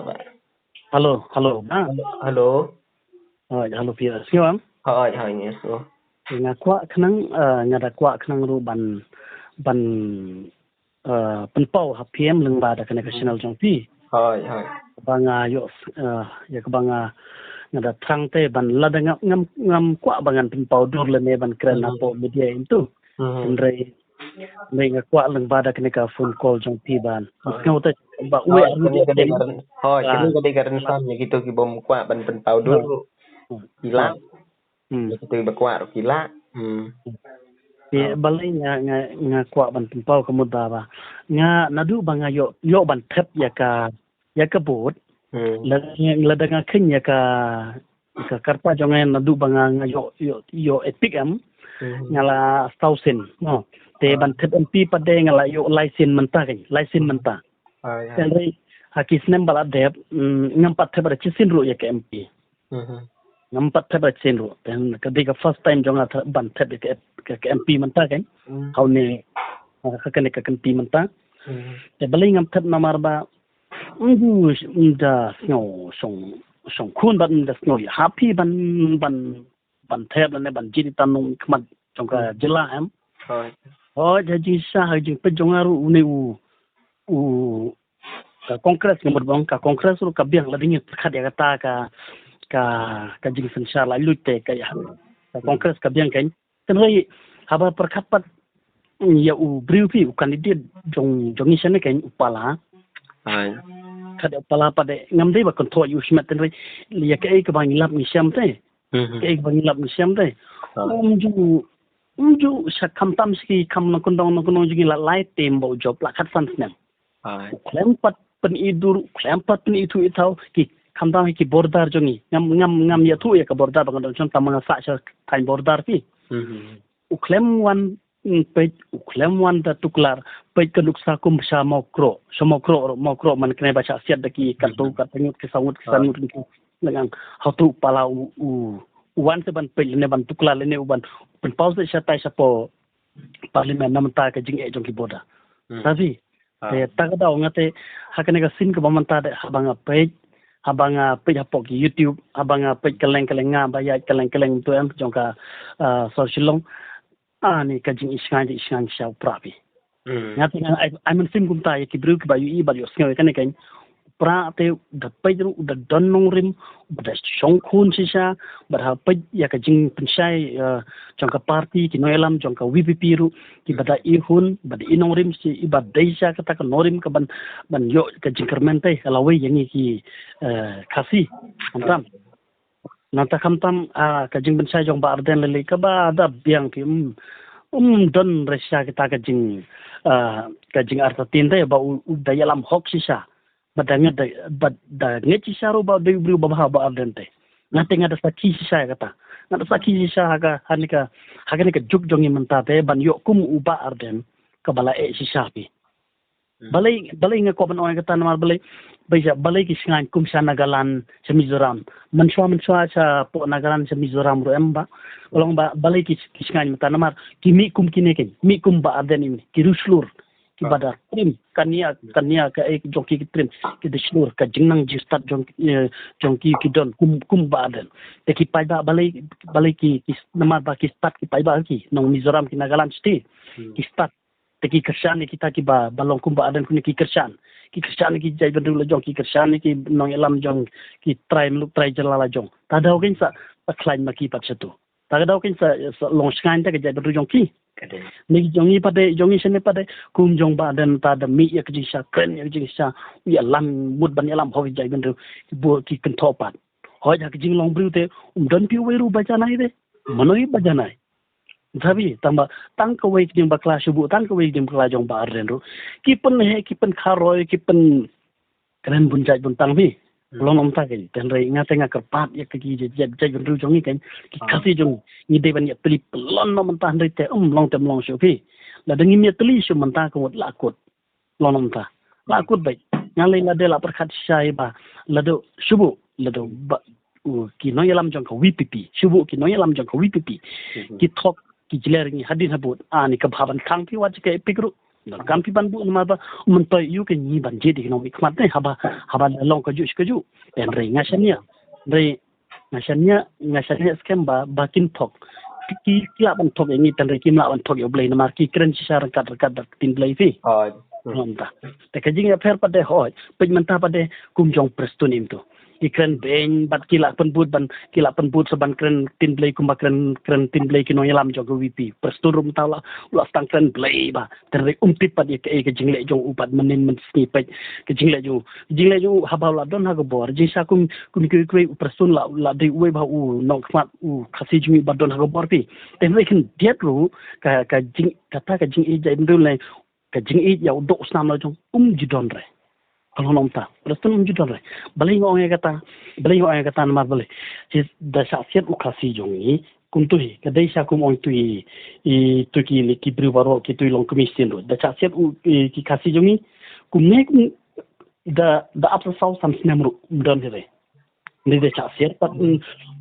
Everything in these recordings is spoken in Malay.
Ba. Halo, halo, ba. Halo. Halo pia. Siapa? Hai ni so. Ngakwa kenang ngada kwa kenang ru ban penpau HPM leng ba da kana national jongpi. Hai. Banga yo ya banga ngada trang te ban lada ngam kwa bangan penpau dur le ne ban kren apo media itu. Ndrei ngakwa leng ba da kana ka phone call jongpi ban. Ngau te ba uwe Kini gede garan sam ni gitu ki bom kwa ban penpau dulu. Kila. Gitu bakwa kila. Ye balai nga kwa ban penpau kemuda ba. Nga nadu banga yo ban tep ya ka bot. La da nga kin ya ka karpa jongen nadu banga nga yo epic am. Ngala 1000 no. Te ban tep MP pade ngala yo license menta. Jadi hakis nem bala dep ngampat tep ada cisin ru ya ka MP. Ngampat tep ada cisin ru. Dan ketika first time jonga ban tep ke MP menta kan. Kau ni kakane ka MP menta. Te balai ngam tep namar ba da snow song kun ban da snow happy ban tep ne ban jiri tanung kmat jongka jela am. Jadi sah haji pejongaru uni ka kongres ngamur bang ka kongres ru ka biang lading khat ya kata ka jing sensar la lutte ka ya ka kongres ka biang kan tenoi haba perkapat ya briupi kandidat jongi sene kan upala kada upala pada ngamdei ba kontrol yu smet tenoi ya ka ek bang lap ni syam te umju sakam tam ski kam nakundong jingi la lai tem bo job la khat fan snem klempat pen itu itau ki kamdam ki bordar jongi ngam ya tu ya ka bordar bangan chon tamanga sa cha tain bordar pi uklem wan da tuklar pe ka luksa kum sha mokro man kene baca siat daki kartu katanyut ke sangut dengan hatu pala wan se ban pe ne ban tuklar ne uban pen pause sha tai sapo parlimen namta ka jing e jongi boda sabi tagada ngate hakane ka sin ka bamanta de habanga page hapok YouTube habanga page kaleng nga ba ya kaleng tu am jongka social ani ka jing isngan sha prapi ngate I mean sim kumta ya ki bru ki ba yu ba yo sngaw kan kan pra te da page ru da donnong rim da shongkhun sisa ba ha page ya ka jing pensai jongka party ki noelam jongka VPP ru ki bada ihun bada inong rim si ibad daisa kata ka norim ka ban yo ka jingkermente alawi yangi ki kasi antam nanta kamtam ka jing pensai jong ba arden lele ka ba da biang ki don resya kita ka jing arta tinte ba dayalam hok sisa badangnya da ngeci saru ba de bru ba ba ardente ngate ngada saki sisa kata ngada saki sisa haga hanika juk jongi mentate ban yo kum uba arden ka bala e sisa pi balai nga ko ban oi kata namar balai ki singan kum sa nagalan sa Mizoram manswa sa po nagalan sa Mizoram ro emba olong ba balai ki singan mata namar kimi kum kineken mi kum ba arden ini ki ruslur ki badar trim kania ka ek jonki ki trim ki deslur ka jingnang jistat jonki ki don kum baden te ki paiba balai ki nama ba ki stat ki paiba ki nong Mizoram ki Nagaland sti ki stat te ki kersan kita ki ba balong kum baden kuni ki kersan ki jai bedul jong ki kersan ki nong elam jong ki try jalala jong tadau kin sa paklain maki pat satu tadau kin sa long skan ta ki jai bedul jong ki ni jongi sene pada kum jong badan tada mi ya kejisa kren ya kejisa ya lam mud ban lam hobi jai bendu bo ki kentopat hoj ha kijing long brute don pi weru bajanai de manoi bajanai thabi tamba tang ka wei kijing bakla shubu tang ka wei kijing bakla jong ba renro ki pen kharoi ki pen kren bunjai buntang bi long om ta ke ten rei nga kerpat ya ki jai bendu jongi kan ki kasi jong ni de ban ya peli pelon no mentah ndai te long tem long shu pi la dengi mi teli shu mentah ko lakut long om ta lakut bai ngalai la de la perkhat sai ba la do shubu la do ki no yalam jong ko VPP shubu ki no yalam jong ko VPP ki thok ki jler ni hadin habut ani ka bhaban khang pi wa ke pikru dan kampi ban bu ma ba mentoy yu ke ni ban je di no mikmat ne haba long kaju dan re ngasanya skem bakin tok ki kila ban tok ini tan re kim la ban tok yo blai na mar ki kren si sar kat tin blai fi nonta te ka jing affair pade hoy pej menta pade kum jong prestunim tu ikren beng bat kila penbut saban kren tin blai kum kren tin blai kino yalam jog VP presturum tawla ulas tang kren blai ba terre umpit pad ke jing le jong upat menin men sni pej ke jing le jong habala don ha go bor jing sa kum kwe prestun la de we ba u no kmat u khasi jimi ba don ha go bor pi terre kin diet ru ka jing kata ka jing e jai ndul le ka jing e ya do snam la jong jidon re kalau nomta, prestun jidon re. Balai ngong kata nama balai. Jis dasa siat ukasi jongi kuntui. Kadai sa kum ong tui ki beri baru ki tui long komisin ro. Dasa siat ki kasi jongi kumne da apsa sau sam sinam ro don re. Ni dasa siat pat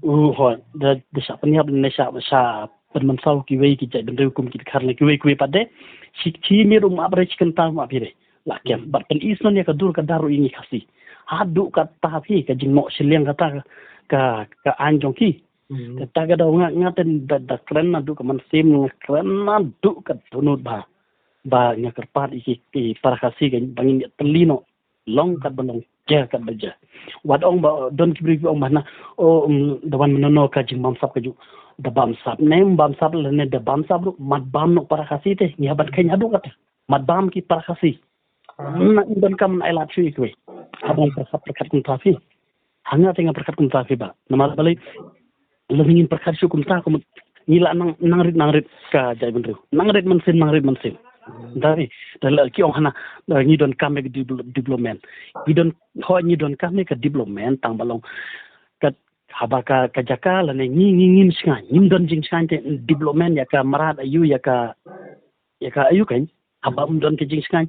ho da dasa penyap desa sa penmensau ki wei ki jai bendeu kum ki kharle ki wei pade sikchi mi rum abre chikan ma pire. Lakian bat pen isnon ya kadur ka daru ini kasi hadu kata pi ka jingmo siliang kata ka anjong ki kata ka daw ngaten da kren na du ka man sim kren na du ka tunut ba nya kerpat iki para kasi ka bangin telino long ka banong ja ka baja wad ong ba don kibri ong mana o dawan menono ka jing mam sap ka ju da bam sap nem bam sap le ne da bam sap mat bam no para kasi te nya bat kanya du kata mat bam ki para kasi na indon kam na ila chui kwe abang perkat kum tafi hanya tengah perkat kum tafi ba nama balai lebingin perkat su kum ta kum nila nangrit ka jai benru nangrit mensin dari ki ong hana ni don kam ke development ni don kam ke development tang balong ka haba ka jaka la ne ngin snga nim don jing snga te development ya ka marat ayu ya ka ayu kan haba don ke jing snga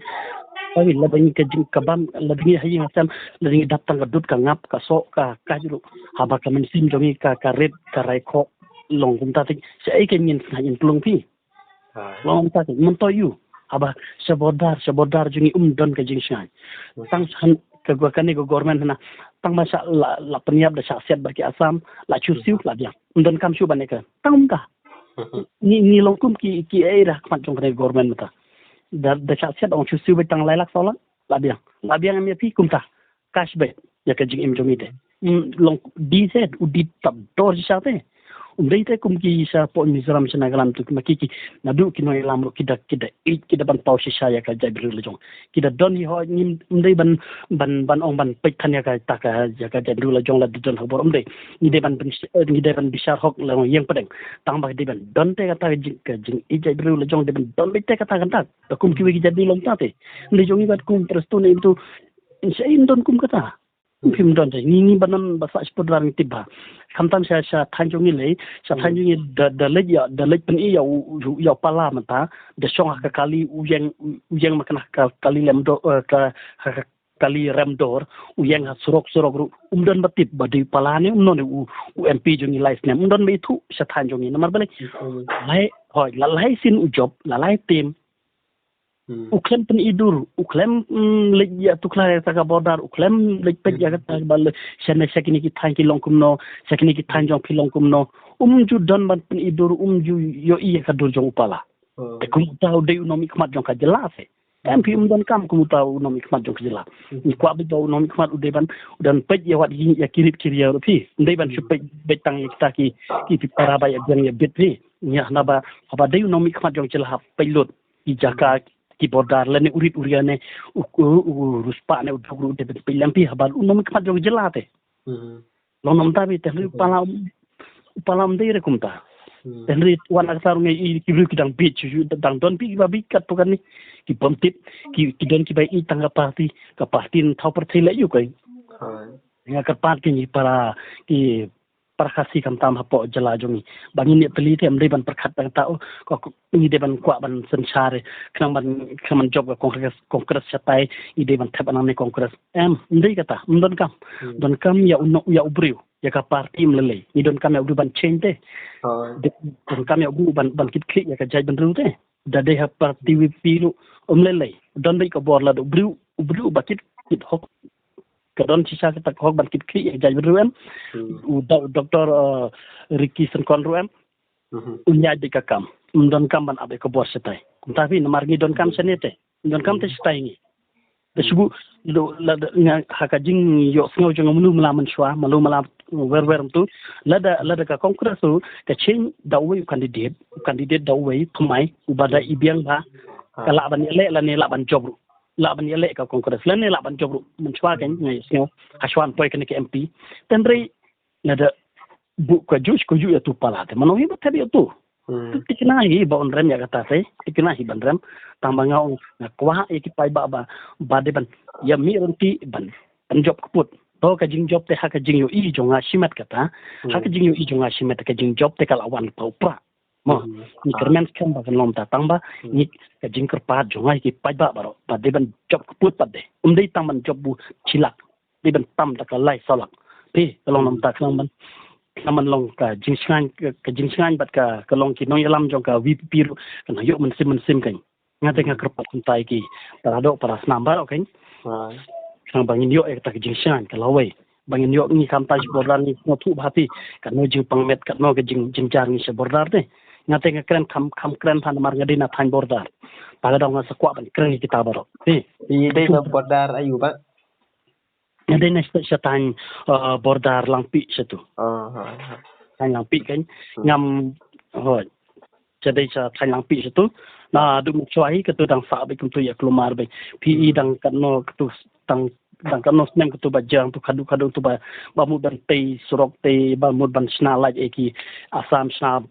Tapi lebih ke jing kabam lebih hayi macam lebih datang ke dut ka ngap ka so ka juru haba ka mensim jongi ka red ka raiko long kum ta tik sai ke nyin ngain pelung pi long ta tik mentoyu haba sabodar jongi don ka jing shan tang san ka gua kani go government na tang masa la penyap da saksiat bagi asam la chusiu la dia don kam shu baneka tang ka ni long kum ki era kmat jong ka government mata da saksiat ong chusiu betang lailak sola la biang am pi kumta cashback ya ka jing im jomite long DZ udi tab dor jate dei te kum ki sa po mizoram senagalam tu makiki nadu kino ilam ro kida ban pau sisa ya ka jabri lejong kida don hi ho nim dei ban ong ban pek kan ya ka jabri lejong la don ho borom dei ni dei ban bisar hok la yang pedeng tang ba dei ban don te kata jing i jabri lejong dei ban don te kata kan tak kum ki wi jadi long ta te lejong i bat kum prestune itu insain don kum kata Pim don ni banan basa spodran tiba. Kamtam saya tanjungi le, saya tanjungi da lej pen i ya pala mata, da song ka kali uyang makan kali lemdo ka kali remdor uyang surok ru don batip badi palane non MP jungi life nem don be itu saya tanjungi nomor balik. Lai sin ujob lalai tim uklem pen idur uklem lej ya tukla ta ka bodar uklem lej pej ya ta bal sene sekini ki thanki longkumno sekini ki thanjong pi longkumno ju don ban pen idur ju yo iya ka dur jong pala te kum tau de unomi kmat jong ka jelas em pi don kam kum tau unomi kmat jong ka jelas ni kwa bi do unomi kmat ude ban dan pej ya wat ya kirip kiriya pi ndai ban su pej betang ya kita ki para ba ya jang ya bit pi nya na ba de unomi kmat jong jelas pelot i jaka ki bodar lene urit uriane ruspa ne udru de pilampi habal unom kmat jog jelate lonom tabi tehri palam de rekumta tehri wan aktar ngai ki bru kidang beach dang don pi babi kat pokan ni ki pomtip ki don ki bai i tangga parti ka partin thau per thile yu kai nga ka parti ni para ki perkasi kam tam hapo jala jongi bangin ni teli te amdai ban perkhat bang tau ko ni de ban kwa ban sensare khaman job ka kongres chatai i de ban thap anam ne kongres ndai kata don kam ya unno ya ubriu ya ka parti mlele ni don kam ya udu ban change te don kam ya udu ban kit klik ya ka jai ban ru te Dade hapa TVP lu lele don dai ka bor la do bru bakit kit hok ka don sisa ka hok ban kit kri jaj ruem doktor Ricky Senkon ruem unya de ka kam don kam ban abe ka bor setai tapi namar ngi don kam senete don kam te setai ngi te subu do la haka jing yo sngo jong mulu malaman shwa malu malam wer tu lada ka kongres tu ka chen dawai candidate dawai pemai ubada ibiang ba kala ban ele la ne la ban job la ban ele ka kongres la ne la ban job mun shwa kan ngai sngo hashwan toy kan ke MP tenre lada bu ka juice ko yu tu pala te mano hi ba tabi tu tikna hi ba on rem ya kata te tikna hi ban rem tamba ngau na kwa e ki pai ba de ban ya mi ronti ban job kaput to ka jing job te ha ka jing yo i jonga shimat kata ha ka jing yo i jonga shimat ka jing job te kala wan pau pra mo ni kermen kan ba kan lom ta tamba ni ka jing kerpat jonga ki pai ba de ban job kaput pa de dei tamban job bu chilak de ban tam ta ka lai solak pe kalong lom ta kan ban naman long ka jingsangan bat ka long ki nong yalam jong ka VP ru kan yo men sim kan ngate nga kerpat kuntai ki para snambar okay sang bangin yo ek tak jingsangan ka lawai bangin yo ni kam taj bordar ni no thu bhati kan no jing pangmet kan no ka jingjar ni se bordar de ngate nga kren kam kren than mar ngadi na than bordar pada dong nga sakwa ban kren kita baro di dei bordar ayu ba ada nesta tan bordar langpi satu. Tan langpi kan ngam jadi tan langpi satu. Na dum cuai ke tu dang sa be tu ya kelumar be. PE dang kano tu dang kano snem tu bajang tu kadu tu ba mu dan tei surok tei ba mu ban sna laj eki asam sna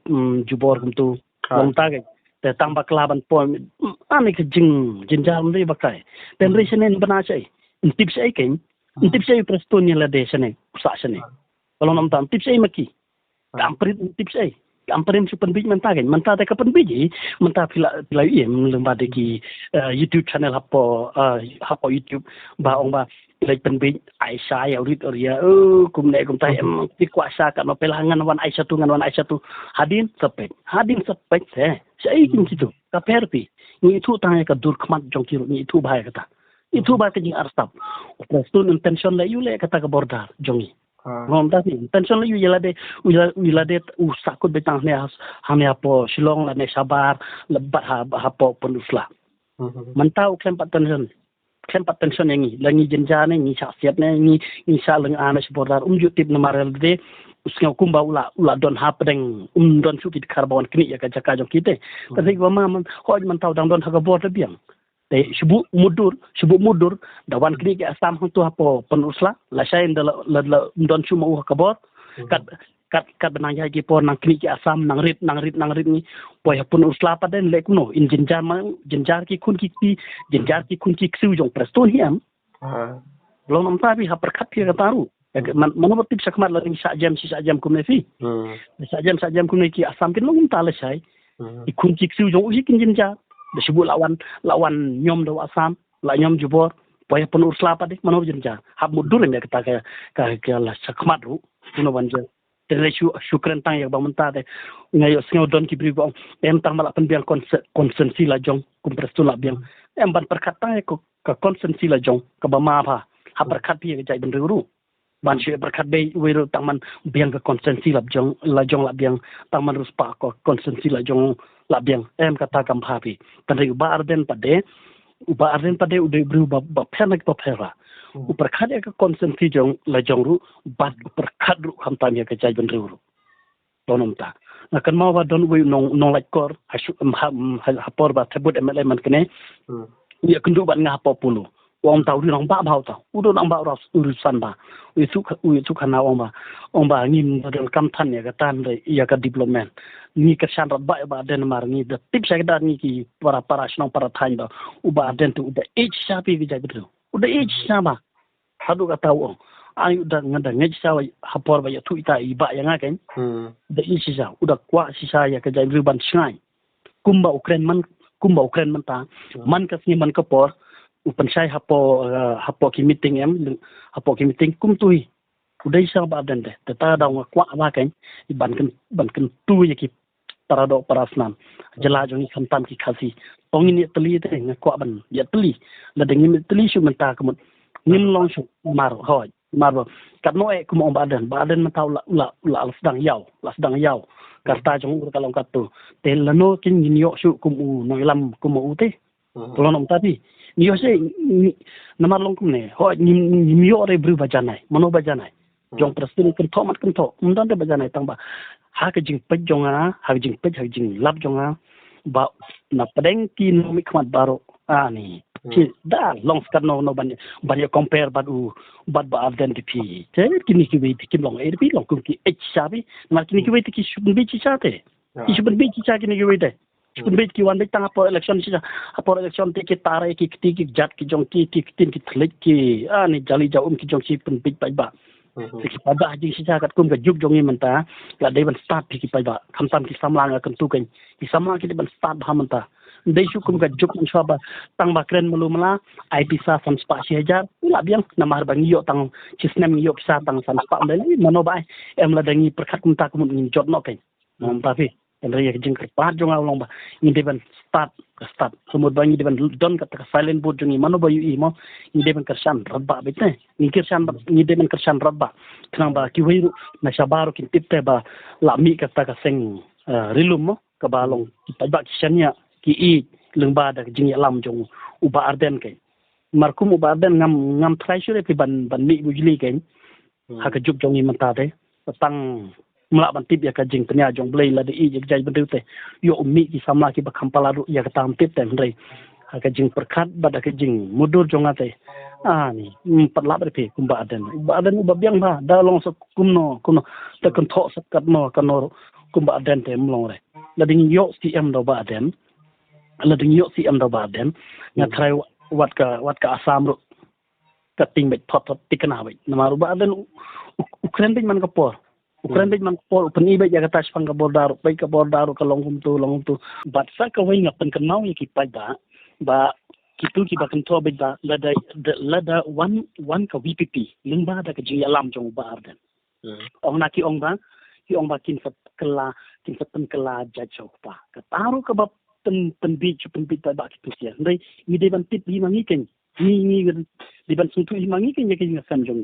jubor tu long ta ke te tang ba klaban pon ani ke jinjam dei bakai. Ten resenen bana chai. Tips ai kan tips ay presto niya la de sene sa sene kalau nam tam tips ay maki kamprit tips ay kamprim supan bij menta te kapan biji menta pila lemba de ki YouTube channel hapo YouTube ba ong ba like pen bij Aisyah ya urit oria kum tai em ti kuasa kan pelangan wan Aisyah tu hadin sepet sai kin kitu ka perpi ni itu tang ka dur khmat jong kiru ni itu bahaya kata itu ba ka jing arsap prestun intention la yule kata ka bordar jongi ngom ta intention la yula de usakut betang ne hame apo shilong la ne sabar lebat ha po penusla mentau klempat tension yang ni langi jenjane ni saksiat ne ni saleng ana bordar tip namarel de usngau kumba ula don hapdeng don sukit karbon kini ya ka jaka jong kite tapi mama man hoj man tau dang don ha ka bordar biang te sibuk mudur dawan kini ke asam tu hapo penusla la sain la don cuma kabor kat benang ya ki por nang kini ke asam nang rit ni poi penusla paden le kuno in jenjar ki kun ki ksiu jong preston hiam long nam tabi ha perkat ki taru mana tip sakmat la sa jam kumne fi sa jam kumne ki asam kin long ta la sai ikun ki ksiu jong uhi kin jenjar disebut lawan nyom do asam la nyom jubor poya penur selapa dek mano jenja hab mudur me kata ka la sakmat ru kuno banja tere syukran tang ya bamenta de ngayo sngo don ki bri bong em tang mala pen biang konsensi la jong kumpres tu la biang em ban perkata ko ka konsensi la jong ka bama pha ha perkat pi ga jai ben ru ban she perkat be wiru tang man biang ka konsensi la jong la biang tang man ruspa ko konsensi la jong la biang em kata kam phapi tandai uba arden pade ude bru ba phanak pa phera upar khade ka konsensi jong la jong ru bat upar khadru kham tam ya ka jai ben ru tonom ta na kan ma wa don we nong like kor hapor ba thebut mla man kene ya kundu ban nga hapo pulu wong tau ri nong ba bau ta udo nong ba ros urusan ba we su khana ong ba ngin dal kam than ya ka tan ya ka development ni ka shan rat ba den mar ni the tip sa da ni ki para snong para than ba uba den tu uda h sapi bi jai betul uda h sama hadu ka tau ayu da ngada ngej sa hapor ba ya tu ita iba ya nga kan da h sa uda kwa sisa ya ka jai ban shnai kumba ukren man ta man ka ni man ka por upan sai hapo ki meeting kum tui udai sa ba den de ta da kwa ba kan ban kan tu ya ki paradok parasnam jela jong kham tam ki khasi tong ni teli te ngakwa ban ya teli la deng ni teli shu menta kemut nim long shu mar hoj mar kat no e kum badan ma tau la sedang yau kata jong kalong katu te lano kin ni yo shu kum u no lam kum u te tolong om tadi ni yo se namar long kum ne hoj ni yo re bru bajanai mano bajanai jong presiden kan tho mundan de bajanai tangba ha ke jing pej jonga ha jing lap jonga ba na pedeng ki no mi khmat baro ani ki da long skat no ban compare bad ba identity te kini ki wei ki long e long kum ki h sabi ma kini ki wei ki shubun bi chi chate ki shubun bi chi cha kini ki wei de shubun bi ki wan de tang por election chi por election te ki tare ki jat ki jong ki tin ki thlik ki ani jali ja ki jong si pun bi ba ki pada haji si kat kum ka juk jongi menta la dei ban start ki pada kham tam ki samlang akan tu kan ki samlang ki ban start ba menta dei su kum ka juk insaba tang ba kren melu mala IP sa sam spa si hajar la biang namar bang yo tang chisnem yo sa tang sam spa dei mano bai em la dangi perkhat kum ta kum ni jot no kan mom ta fi em re jing ka pat jonga long ba ni dei ban start semut bangi dei ban don ka silent board jongi mano ba yu mo ni dei ban kersan rabba bete ni dei ban kersan rabba kenang ba ki wei na sabaru kin tipte ba la mi ka ta ka seng rilum mo ka ba long ki pa ba ki senya ki i lengba da jing lam jong uba arden kai markum uba arden ngam treasure ki ban mi bujli kai ha ka juk jongi manta de tang mla ban tip ya ka jing tnya jong blai la de i jek jai bendu te yo mi ki sama ki ba khampala ru ya ka tam tip te ndrei ha ka jing perkhat ba da ka jing mudur jonga te ani patla ber pe kum ba aden ba biang ba da long so kumno ta kan tho sat kat no kanor kum ba aden te mlong re la ding yo si em do ba aden nga try wat ka asam ru ka ting bet thot tikna bai namaru ba aden ukren bin man ka por upani ba ya kata spang ka bordaru bai ka bordaru ka long tu bat sa ka wei ngapen kan mau ki pai ba kitu ki bakan to ba lada one ka VPP lingba da ka ji alam jong ba arden ong na ki ong ba kin sat kala jajau pa ka taru ka ba pen bi ba kitu sia ndai ni de ban tip hi mangi ken ni de ban suntu hi mangi ken ya ki ngam jong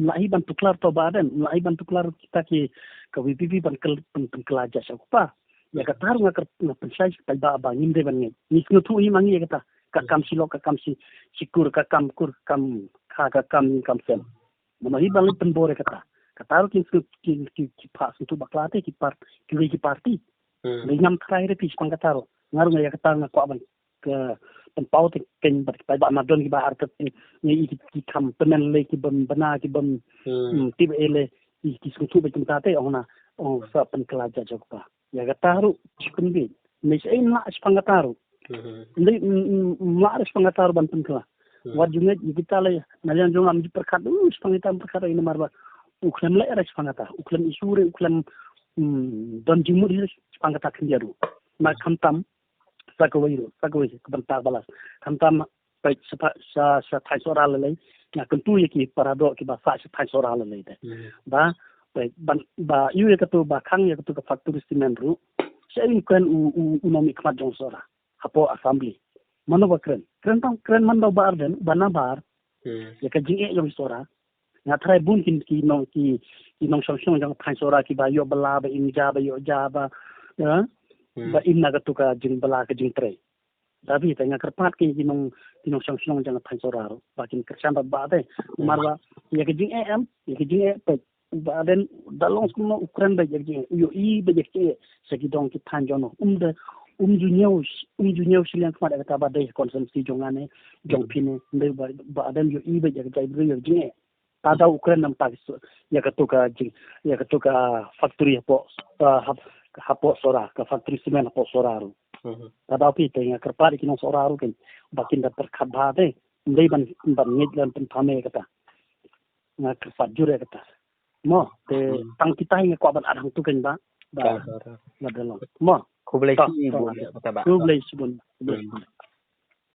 lai ban tuklar to badan lai ban tuklar kita ki ka VPP ban kala jajau pa ya ka taru nga pensai pa ba ngim de ban ni suntu hi mangi ya kata kakam si sikur kakam sem mana hi bang penbore kata kataru ki pas itu baklate ki parti ngam trai re pis pang kataru ngaru ya kata ngakwa ban ke penpau te ken ba madon ki ba artet ni ki kam penen le ki bana ki tib ele ki suntu be tumtate ona sa pen kelaja jokpa ya kataru chikun bi mes ai na pang kataru ndi maris pangatar ban penkla wat junget kita le nalian jong am perkat pangitam perkara ini marba uklam le res pangata uklam isure uklam don jimur his pangata kendiaru ma khamtam sakawai kebentar balas khamtam pai sa thai sora le na kentu yaki parado ki ba sa thai sora le de ba ba yu ka to ba khang ya to ka factory cement ru sai kan unomi khmat jong sora hapo assembly mano ba kren man do bar den bana bar ya ka jinge jong sora nga thai bun ki nong song jong thai sora ki ba yo bala ba inja ba yo ja ba ba inna ka to ka jing bala ka jing tre tapi ta nga karpat ki nong song jong thai sora ro ba kin kersan ba de marwa ya ka jing am ya ka jing pe ba den dalong kuno ukran ba jing yo I ba jing sagidong ki than jono Junyo siliang kemana kata badai konsumsi jongane jongpine ndai badan yo I ba jaga jai yo jinge tada ukren nam tak ya katuka factory hapo sora ka factory semen hapo sora ru tada pi te nga kerpari kino sora ru ken bakin da perkhat ba de ndai ban ngit lan pen phame kata nga kerpat jure kata mo te tang kita nga kwa ban adang tu ken ba dalong mo Kublai si ibu, kata ba? Kublai si bun.